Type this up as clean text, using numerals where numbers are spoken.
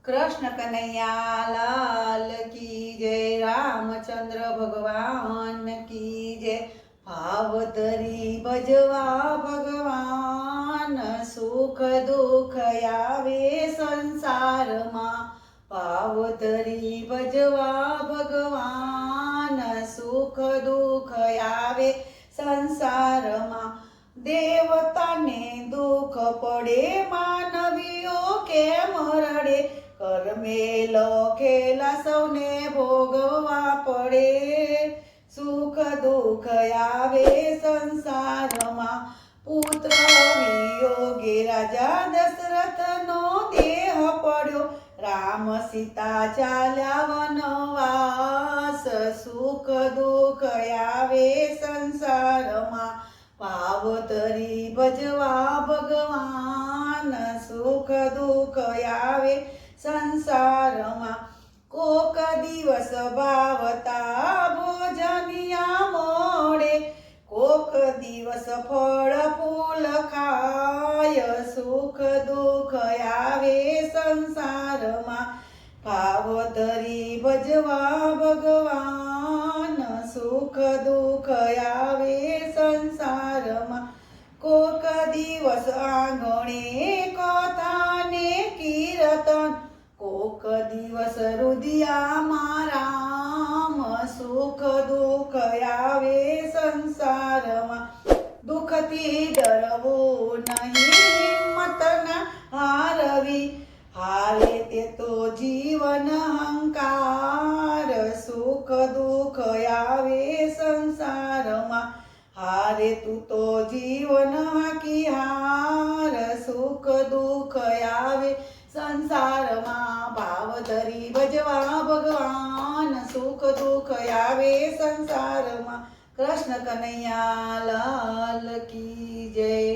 कृष्ण कन्हैया लाल की जय। रामचंद्र भगवान की जय। भाव धरी भजवा भगवान, सुख दुख आवे संसार मां। भाव धरी भजवा भगवान, सुख दुख आवे संसार मां। देवताने दुख पड़े मानवीओ केम रड़े, कर्मे लखेला सौने भोगवा पड़े। सुख दुख आवे संसारमा, पुत्र वियोगे राजा दशरथ नो देह पड्यो। राम सीता चाल्या वनवास, सुख दुख आवे संसारमा। भाव धरी भजवा भगवान, सुख दुख आवे संसारमा। कोक दिवस भावता भोजनिया मोड़े, कोक दिवस फळ फूल खाय। सुख दुख आवे संसारमा। भाव धरी भजवा भगवान, सुख दुख आवे संसारमा। कोक दिवस आंगणे कथाने कीर्तन, कोक दिवस हृदयाમાં રામ। સુખ દુઃખ આવે સંસારમાં, દુઃખથી ડરવું નહીં, હિંમત ના હારવી। હારે તે તો જીવન હંકાર, સુખ દુઃખ આવે સંસારમાં। હારે તું તો જીવન હાકી હાર, સુખ દુઃખ આવે સંસારમાં। ભાવ ધરી ભજવા ભગવાન, સુખ દુઃખ આવે સંસારમાં। કૃષ્ણ કનૈયા લાલ કી જય।